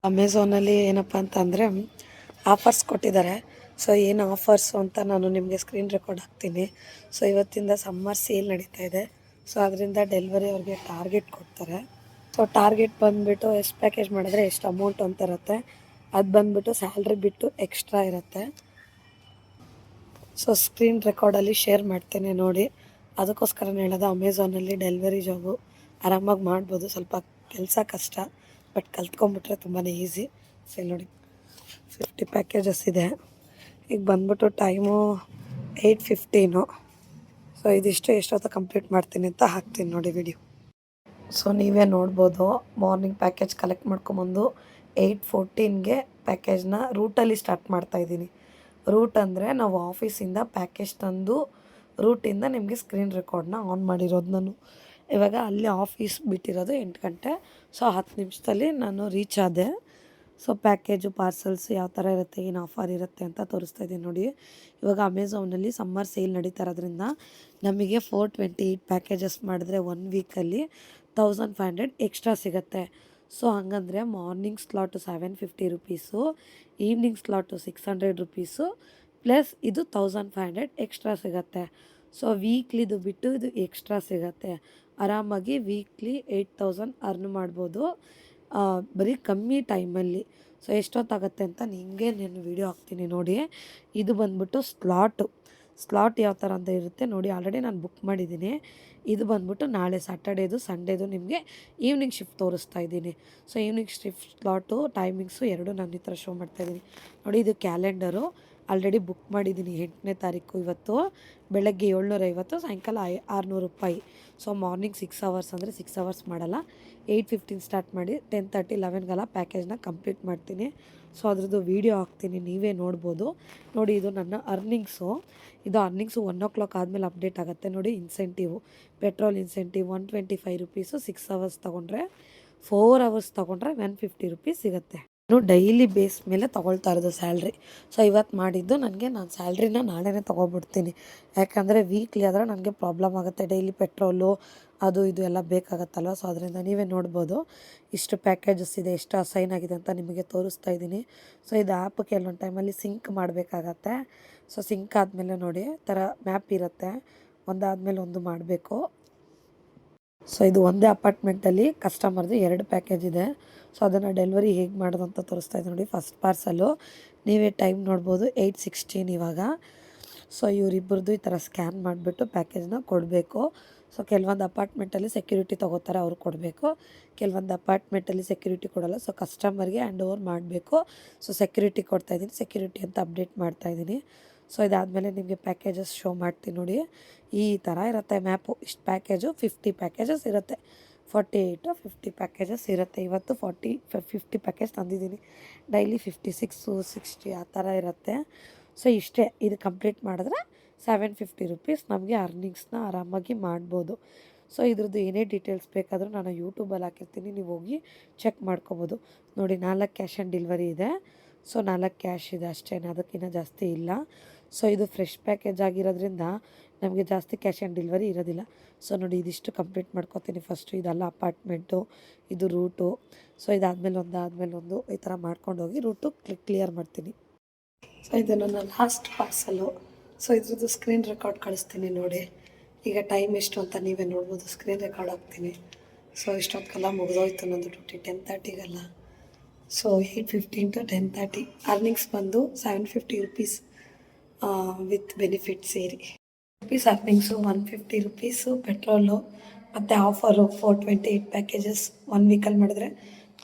ಅಮೆಝಾನಲ್ಲಿ ಏನಪ್ಪ ಅಂತಂದರೆ ಆಫರ್ಸ್ ಕೊಟ್ಟಿದ್ದಾರೆ. ಸೊ ಏನು ಆಫರ್ಸು ಅಂತ ನಾನು ನಿಮಗೆ ಸ್ಕ್ರೀನ್ ರೆಕಾರ್ಡ್ ಹಾಕ್ತೀನಿ. ಸೊ ಇವತ್ತಿಂದ ಸಮ್ಮರ್ ಸೇಲ್ ನಡೀತಾ ಇದೆ. ಸೊ ಅದರಿಂದ ಡೆಲಿವರಿ ಅವ್ರಿಗೆ ಟಾರ್ಗೆಟ್ ಕೊಡ್ತಾರೆ. ಸೊ ಟಾರ್ಗೆಟ್ ಬಂದುಬಿಟ್ಟು ಎಷ್ಟು ಪ್ಯಾಕೇಜ್ ಮಾಡಿದ್ರೆ ಎಷ್ಟು ಅಮೌಂಟ್ ಅಂತ ಇರುತ್ತೆ. ಅದು ಬಂದುಬಿಟ್ಟು ಸ್ಯಾಲ್ರಿ ಬಿಟ್ಟು ಎಕ್ಸ್ಟ್ರಾ ಇರುತ್ತೆ. ಸೊ ಸ್ಕ್ರೀನ್ ರೆಕಾರ್ಡಲ್ಲಿ ಶೇರ್ ಮಾಡ್ತೇನೆ ನೋಡಿ. ಅದಕ್ಕೋಸ್ಕರ ಹೇಳೋದು ಅಮೆಝಾನಲ್ಲಿ ಡೆಲಿವರಿ ಜಾಬು ಆರಾಮಾಗಿ ಮಾಡ್ಬೋದು. ಸ್ವಲ್ಪ ಕೆಲಸ ಕಷ್ಟ, ಬಟ್ ಕಲ್ತ್ಕೊಂಡ್ಬಿಟ್ರೆ ತುಂಬಾ ಈಸಿ. ಸೊ ನೋಡಿ 50 ಪ್ಯಾಕೇಜಸ್ ಇದೆ. ಈಗ ಬಂದ್ಬಿಟ್ಟು ಟೈಮು 8:15. ಸೊ ಇದಿಷ್ಟು ಎಷ್ಟೊತ್ತು ಕಂಪ್ಲೀಟ್ ಮಾಡ್ತೀನಿ ಅಂತ ಹಾಕ್ತೀನಿ ನೋಡಿ ವಿಡಿಯೋ. ಸೊ ನೀವೇ ನೋಡ್ಬೋದು, ಮಾರ್ನಿಂಗ್ ಪ್ಯಾಕೇಜ್ ಕಲೆಕ್ಟ್ ಮಾಡ್ಕೊಂಬಂದು 8:14ಗೆ ಪ್ಯಾಕೇಜ್ನ ರೂಟಲ್ಲಿ ಸ್ಟಾರ್ಟ್ ಮಾಡ್ತಾಯಿದ್ದೀನಿ. ರೂಟ್ ಅಂದರೆ ನಾವು ಆಫೀಸಿಂದ ಪ್ಯಾಕೇಜ್ ತಂದು ರೂಟಿಂದ ನಿಮಗೆ ಸ್ಕ್ರೀನ್ ರೆಕಾರ್ಡ್ನ ಆನ್ ಮಾಡಿರೋದು ನಾನು. ಇವಾಗ ಅಲ್ಲಿ ಆಫೀಸ್ ಬಿಟ್ಟಿರೋದು 8 ಗಂಟೆ. ಸೊ 10 ನಿಮಿಷದಲ್ಲಿ ನಾನು ರೀಚ್ ಆದೆ. ಸೊ ಪ್ಯಾಕೇಜು ಪಾರ್ಸಲ್ಸ್ ಯಾವ ಥರ ಇರುತ್ತೆ, ಏನು ಆಫರ್ ಇರುತ್ತೆ ಅಂತ ತೋರಿಸ್ತಾ ಇದ್ದೀನಿ ನೋಡಿ. ಇವಾಗ ಅಮೆಝಾನಲ್ಲಿ ಸಮ್ಮರ್ ಸೇಲ್ ನಡೀತಾ ಇರೋದ್ರಿಂದ ನಮಗೆ 428 ಪ್ಯಾಕೇಜಸ್ ಮಾಡಿದ್ರೆ 1 ವೀಕಲ್ಲಿ 1500 ಎಕ್ಸ್ಟ್ರಾ ಸಿಗುತ್ತೆ. ಸೊ ಹಂಗಂದರೆ morning slot 750 rupees, evening slot 600 rupees, plus ಇದು 1500 ಎಕ್ಸ್ಟ್ರಾ ಸಿಗುತ್ತೆ. ಸೊ ವೀಕ್ಲಿದು ಬಿಟ್ಟು ಇದು ಎಕ್ಸ್ಟ್ರಾ ಸಿಗುತ್ತೆ. ಆರಾಮಾಗಿ ವೀಕ್ಲಿ 8000 ಅರ್ನ್ ಮಾಡ್ಬೋದು ಬರೀ ಕಮ್ಮಿ ಟೈಮಲ್ಲಿ. ಸೊ ಎಷ್ಟೊತ್ತಾಗುತ್ತೆ ಅಂತ ನಿಮಗೆ ನಾನು ವೀಡಿಯೋ ಹಾಕ್ತೀನಿ ನೋಡಿ. ಇದು ಬಂದ್ಬಿಟ್ಟು ಸ್ಲಾಟ್ ಯಾವ ಥರ ಅಂತ ಇರುತ್ತೆ ನೋಡಿ. ಆಲ್ರೆಡಿ ನಾನು ಬುಕ್ ಮಾಡಿದ್ದೀನಿ. ಇದು ಬಂದ್ಬಿಟ್ಟು ನಾಳೆ ಸ್ಯಾಟರ್ಡೇದು ಸಂಡೇದು ನಿಮಗೆ ಈವ್ನಿಂಗ್ ಶಿಫ್ಟ್ ತೋರಿಸ್ತಾ ಇದ್ದೀನಿ. So evening shift slot timings ಎರಡು ನಾನು ಈ ಥರ ಶೋ ಮಾಡ್ತಾಯಿದ್ದೀನಿ ನೋಡಿ. ಇದು ಕ್ಯಾಲೆಂಡರು ಆಲ್ರೆಡಿ ಬುಕ್ ಮಾಡಿದ್ದೀನಿ 8ನೇ ತಾರೀಕು. ಇವತ್ತು ಬೆಳಗ್ಗೆ 750, ಸಾಯಂಕಾಲ 600 ರೂಪಾಯಿ. ಸೊ ಮಾರ್ನಿಂಗ್ 6 ಅವರ್ಸ್ ಅಂದರೆ 6 ಅವರ್ಸ್ ಮಾಡಲ್ಲ. 8:15 ಸ್ಟಾರ್ಟ್ ಮಾಡಿ 10:30 11ಗೆಲ್ಲ ಪ್ಯಾಕೇಜ್ನ ಕಂಪ್ಲೀಟ್ ಮಾಡ್ತೀನಿ. ಸೊ ಅದ್ರದ್ದು ವೀಡಿಯೋ ಹಾಕ್ತೀನಿ, ನೀವೇ ನೋಡ್ಬೋದು ನೋಡಿ. ಇದು ನನ್ನ ಅರ್ನಿಂಗ್ಸು. ಇದು ಅರ್ನಿಂಗ್ಸು 1 o'clock ಆದಮೇಲೆ ಅಪ್ಡೇಟ್ ಆಗುತ್ತೆ ನೋಡಿ. ಇನ್ಸೆಂಟಿವು, ಪೆಟ್ರೋಲ್ ಇನ್ಸೆಂಟಿವ್ 125 ರುಪೀಸು. 6 ಅವರ್ಸ್ ತೊಗೊಂಡ್ರೆ, 4 ಅವರ್ಸ್ ತೊಗೊಂಡ್ರೆ 150 ರುಪೀಸ್ ಸಿಗುತ್ತೆ. ನಾನು ಡೈಲಿ ಬೇಸ್ ಮೇಲೆ ತೊಗೊಳ್ತಾ ಇರೋದು ಸ್ಯಾಲ್ರಿ. ಸೊ ಇವತ್ತು ಮಾಡಿದ್ದು ನಾನು ಸ್ಯಾಲ್ರಿನ ನಾಳೆನೇ ತೊಗೊಬಿಡ್ತೀನಿ. ಯಾಕಂದರೆ ವೀಕ್ಲಿ ಆದರೆ ನನಗೆ ಪ್ರಾಬ್ಲಮ್ ಆಗುತ್ತೆ. ಡೈಲಿ ಪೆಟ್ರೋಲು ಅದು ಇದು ಎಲ್ಲ ಬೇಕಾಗತ್ತಲ್ವ. ಸೊ ಅದರಿಂದ ನೀವೇ ನೋಡ್ಬೋದು ಇಷ್ಟು ಪ್ಯಾಕೇಜಸ್ ಇದೆ, ಎಷ್ಟು ಅಸೈನ್ ಆಗಿದೆ ಅಂತ ನಿಮಗೆ ತೋರಿಸ್ತಾ ಇದ್ದೀನಿ. ಸೊ ಇದು ಆ್ಯಪ್ ಕೆಲವೊಂದು ಟೈಮಲ್ಲಿ ಸಿಂಕ್ ಮಾಡಬೇಕಾಗತ್ತೆ. ಸೊ ಸಿಂಕ್ ಆದಮೇಲೆ ನೋಡಿ ಥರ ಮ್ಯಾಪ್ ಇರುತ್ತೆ, ಒಂದಾದಮೇಲೆ ಒಂದು ಮಾಡಬೇಕು. ಸೊ ಇದು ಒಂದೇ ಅಪಾರ್ಟ್ಮೆಂಟಲ್ಲಿ ಕಸ್ಟಮರ್ದು 2 ಪ್ಯಾಕೇಜ್ ಇದೆ. ಸೊ ಅದನ್ನು ಡೆಲಿವರಿ ಹೇಗೆ ಮಾಡೋದು ಅಂತ ತೋರಿಸ್ತಾ ಇದ್ದೀನಿ ನೋಡಿ. ಫಸ್ಟ್ ಪಾರ್ಸಲು ನೀವೇ ಟೈಮ್ ನೋಡ್ಬೋದು 8:16 ಇವಾಗ. ಸೊ ಇವರಿಬ್ಬರದು ಈ ಥರ ಸ್ಕ್ಯಾನ್ ಮಾಡಿಬಿಟ್ಟು ಪ್ಯಾಕೇಜ್ನ ಕೊಡಬೇಕು. ಸೊ ಕೆಲವೊಂದು ಅಪಾರ್ಟ್ಮೆಂಟಲ್ಲಿ ಸೆಕ್ಯೂರಿಟಿ ತೊಗೋತಾರೆ, ಅವ್ರು ಕೊಡಬೇಕು. ಕೆಲವೊಂದು ಅಪಾರ್ಟ್ಮೆಂಟಲ್ಲಿ ಸೆಕ್ಯೂರಿಟಿ ಕೊಡೋಲ್ಲ. ಸೊ ಕಸ್ಟಮರ್ಗೆ ಹ್ಯಾಂಡ್ ಓವರ್ ಮಾಡಬೇಕು. ಸೊ ಸೆಕ್ಯೂರಿಟಿ ಕೊಡ್ತಾಯಿದ್ದೀನಿ, ಸೆಕ್ಯೂರಿಟಿ ಅಂತ ಅಪ್ಡೇಟ್ ಮಾಡ್ತಾಯಿದ್ದೀನಿ. ಸೊ ಇದಾದಮೇಲೆ ನಿಮಗೆ ಪ್ಯಾಕೇಜಸ್ ಶೋ ಮಾಡ್ತೀನಿ ನೋಡಿ. ಈ ಥರ ಇರುತ್ತೆ ಮ್ಯಾಪು. ಇಷ್ಟು ಪ್ಯಾಕೇಜು 50 ಪ್ಯಾಕೇಜಸ್ ಇರುತ್ತೆ. 48 50 ಪ್ಯಾಕೇಜಸ್ ಇರುತ್ತೆ. ಇವತ್ತು 50 ಪ್ಯಾಕೇಜ್ ತಂದಿದ್ದೀನಿ. ಡೈಲಿ 56 60 ಆ ಥರ ಇರುತ್ತೆ. ಸೊ ಇಷ್ಟೇ, ಇದು ಕಂಪ್ಲೀಟ್ ಮಾಡಿದ್ರೆ 750 ರುಪೀಸ್ ನಮಗೆ ಅರ್ನಿಂಗ್ಸ್ನ ಆರಾಮಾಗಿ ಮಾಡ್ಬೋದು. ಸೊ ಇದ್ರದ್ದು ಏನೇ ಡೀಟೇಲ್ಸ್ ಬೇಕಾದರೂ ನಾನು ಯೂಟ್ಯೂಬಲ್ಲಿ ಹಾಕಿರ್ತೀನಿ, ನೀವು ಹೋಗಿ ಚೆಕ್ ಮಾಡ್ಕೊಬೋದು ನೋಡಿ. 4 ಕ್ಯಾಶ್ ಆನ್ ಡೆಲಿವರಿ ಇದೆ. ಸೊ 4 ಕ್ಯಾಶ್ ಇದೆ ಅಷ್ಟೇ, ಅದಕ್ಕಿಂತ ಜಾಸ್ತಿ ಇಲ್ಲ. ಸೊ ಇದು ಫ್ರೆಶ್ ಪ್ಯಾಕೇಜ್ ಆಗಿರೋದ್ರಿಂದ ನಮಗೆ ಜಾಸ್ತಿ ಕ್ಯಾಶ್ ಆನ್ ಡೆಲಿವರಿ ಇರೋದಿಲ್ಲ. ಸೊ ನೋಡಿ ಇದಿಷ್ಟು ಕಂಪ್ಲೀಟ್ ಮಾಡ್ಕೊತೀನಿ ಫಸ್ಟು. ಇದೆಲ್ಲ ಅಪಾರ್ಟ್ಮೆಂಟು, ಇದು ರೂಟು. ಸೊ ಇದಾದಮೇಲೆ ಒಂದು ಈ ಥರ ಮಾಡ್ಕೊಂಡೋಗಿ ರೂಟು ಕ್ಲಿಯರ್ ಮಾಡ್ತೀನಿ. ಸೊ ಇದು ನನ್ನ ಲಾಸ್ಟ್ ಪಾರ್ಸಲು. ಸೊ ಇದ್ರದ್ದು ಸ್ಕ್ರೀನ್ ರೆಕಾರ್ಡ್ ಕಳಿಸ್ತೀನಿ ನೋಡಿ. ಈಗ ಟೈಮ್ ಎಷ್ಟು ಅಂತ ನೀವೇ ನೋಡ್ಬೋದು, ಸ್ಕ್ರೀನ್ ರೆಕಾರ್ಡ್ ಹಾಕ್ತೀನಿ. ಸೊ ಇಷ್ಟೊತ್ತಿಗೆಲ್ಲ ಮುಗಿದೋಯ್ತು ನಂದು ಡ್ಯೂಟಿ 10:30ಗೆಲ್ಲ. ಸೊ 8:15 to 10:30 ಅರ್ನಿಂಗ್ಸ್ ಬಂದು 750 ರುಪೀಸ್ ವಿತ್ ಬೆನಿಫಿಟ್ ಸೇರಿ. ಅರ್ನಿಂಗ್ಸು 150 ರುಪೀಸು ಪೆಟ್ರೋಲು ಮತ್ತು ಆಫರು 428 ಪ್ಯಾಕೇಜಸ್ 1 ವೀಕಲ್ಲಿ ಮಾಡಿದ್ರೆ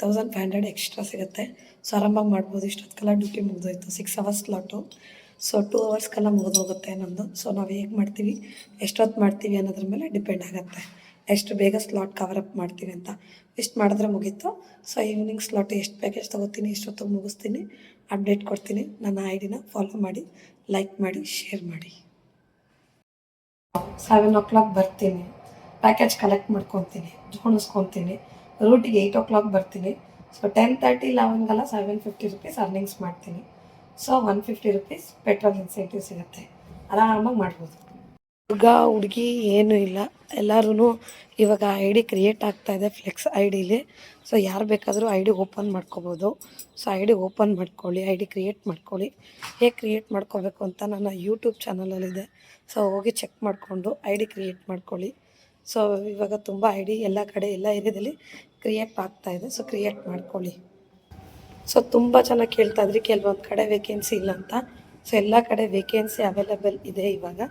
1500 ಎಕ್ಸ್ಟ್ರಾ ಸಿಗುತ್ತೆ. ಸೊ ಆರಾಮಾಗಿ ಮಾಡ್ಬೋದು. ಇಷ್ಟೊತ್ತಿಗೆಲ್ಲ ಡ್ಯೂಟಿ ಮುಗಿದೋಯ್ತು. 6 ಅವರ್ಸ್ ಸ್ಲಾಟು. ಸೊ 2 ಅವರ್ಸ್ಗೆಲ್ಲ ಮುಗಿದೋಗುತ್ತೆ ನಮ್ಮದು. ಸೊ ನಾವು ಹೇಗೆ ಮಾಡ್ತೀವಿ, ಎಷ್ಟೊತ್ತು ಮಾಡ್ತೀವಿ ಅನ್ನೋದ್ರ ಮೇಲೆ ಡಿಪೆಂಡ್ ಆಗುತ್ತೆ, ಎಷ್ಟು ಬೇಗ ಸ್ಲಾಟ್ ಕವರಪ್ ಮಾಡ್ತೀವಿ ಅಂತ. ಇಷ್ಟು ಮಾಡಿದ್ರೆ ಮುಗೀತು. ಸೊ ಈವ್ನಿಂಗ್ ಸ್ಲಾಟ್ ಎಷ್ಟು ಪ್ಯಾಕೇಜ್ ತೊಗೋತೀನಿ, ಎಷ್ಟೊತ್ತಿಗೆ ಮುಗಿಸ್ತೀನಿ, ಅಪ್ಡೇಟ್ ಕೊಡ್ತೀನಿ. ನನ್ನ ಐಡಿನ ಫಾಲೋ ಮಾಡಿ, ಲೈಕ್ ಮಾಡಿ, ಶೇರ್ ಮಾಡಿ. 7 o'clock ಬರ್ತೀನಿ, ಪ್ಯಾಕೇಜ್ ಕಲೆಕ್ಟ್ ಮಾಡ್ಕೊತೀನಿ, ಜೋಡಿಸ್ಕೊತೀನಿ. ರೂಟಿಗೆ 8 o'clock ಬರ್ತೀನಿ. ಸೊ 10:30 11ಗೆಲ್ಲ 750 ರುಪೀಸ್ ಅರ್ನಿಂಗ್ಸ್ ಮಾಡ್ತೀನಿ. ಸೊ 150 ರುಪೀಸ್ ಪೆಟ್ರೋಲ್ ಇನ್ಸೆಂಟಿವ್ ಸಿಗುತ್ತೆ. ಆರಾಮಾಗಿ ಮಾಡ್ಬೋದು. ಹುಡುಗ ಹುಡುಗಿ ಏನೂ ಇಲ್ಲ, ಎಲ್ಲರೂ ಇವಾಗ ಐ ಡಿ ಕ್ರಿಯೇಟ್ ಆಗ್ತಾಯಿದೆ ಫ್ಲೆಕ್ಸ್ ಐ ಡಿಲಿ. ಸೊ ಯಾರು ಬೇಕಾದರೂ ಐ ಡಿ ಓಪನ್ ಮಾಡ್ಕೋಬೋದು. ಸೊ ಐ ಡಿ ಓಪನ್ ಮಾಡ್ಕೊಳ್ಳಿ, ಐ ಡಿ ಕ್ರಿಯೇಟ್ ಮಾಡ್ಕೊಳ್ಳಿ. ಹೇಗೆ ಕ್ರಿಯೇಟ್ ಮಾಡ್ಕೋಬೇಕು ಅಂತ ನನ್ನ ಯೂಟ್ಯೂಬ್ ಚಾನಲಲ್ಲಿದೆ. ಸೊ ಹೋಗಿ ಚೆಕ್ ಮಾಡಿಕೊಂಡು ಐ ಡಿ ಕ್ರಿಯೇಟ್ ಮಾಡ್ಕೊಳ್ಳಿ. ಸೊ ಇವಾಗ ತುಂಬ ಐ ಡಿ ಎಲ್ಲ ಕಡೆ ಎಲ್ಲ ಏರಿಯಾದಲ್ಲಿ ಕ್ರಿಯೇಟ್ ಆಗ್ತಾಯಿದೆ. ಸೊ ಕ್ರಿಯೇಟ್ ಮಾಡ್ಕೊಳ್ಳಿ. ಸೊ ತುಂಬ ಜನ ಕೇಳ್ತಾಯಿದ್ರಿ ಕೆಲವೊಂದು ಕಡೆ ವೇಕೆನ್ಸಿ ಇಲ್ಲ ಅಂತ. ಸೊ ಎಲ್ಲ ಕಡೆ ವೇಕೆನ್ಸಿ ಅವೈಲೇಬಲ್ ಇದೆ ಇವಾಗ.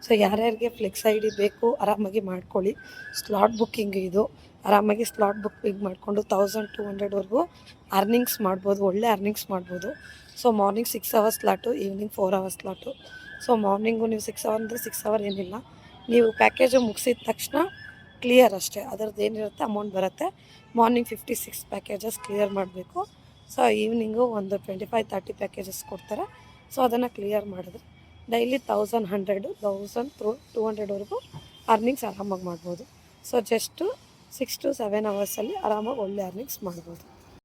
ಸೊ ಯಾರ್ಯಾರಿಗೆ ಫ್ಲೆಕ್ಸ್ ಐ ಡಿ ಬೇಕು ಆರಾಮಾಗಿ ಮಾಡ್ಕೊಳ್ಳಿ. ಸ್ಲಾಟ್ ಬುಕ್ಕಿಂಗ್ ಇದು, ಆರಾಮಾಗಿ ಸ್ಲಾಟ್ ಬುಕ್ಕಿಂಗ್ ಮಾಡಿಕೊಂಡು 1200ವರೆಗೂ ಅರ್ನಿಂಗ್ಸ್ ಮಾಡ್ಬೋದು, ಒಳ್ಳೆ ಅರ್ನಿಂಗ್ಸ್ ಮಾಡ್ಬೋದು. So morning 6 hours slot, evening 4 hours slot. So morning ನೀವು 6 ಅವರ್ ಅಂದರೆ 6 ಅವರ್ ಏನಿಲ್ಲ, ನೀವು ಪ್ಯಾಕೇಜು ಮುಗಿಸಿದ ತಕ್ಷಣ ಕ್ಲಿಯರ್ ಅಷ್ಟೇ, ಅದರದ್ದು ಏನಿರುತ್ತೆ ಅಮೌಂಟ್ ಬರುತ್ತೆ. ಮಾರ್ನಿಂಗ್ 56 ಪ್ಯಾಕೇಜಸ್ ಕ್ಲಿಯರ್ ಮಾಡಬೇಕು. ಸೊ ಈವ್ನಿಂಗು ಒಂದು 25-30 ಪ್ಯಾಕೇಜಸ್ ಕೊಡ್ತಾರೆ. ಸೊ ಅದನ್ನು ಕ್ಲಿಯರ್ ಮಾಡಿದ್ರೆ ಡೈಲಿ 1200-1200ವರೆಗೂ ಅರ್ನಿಂಗ್ಸ್ ಆರಾಮಾಗಿ ಮಾಡ್ಬೋದು. ಸೊ ಜಸ್ಟು 6 to 7 ಅವರ್ಸಲ್ಲಿ ಆರಾಮಾಗಿ ಒಳ್ಳೆ ಅರ್ನಿಂಗ್ಸ್ ಮಾಡ್ಬೋದು.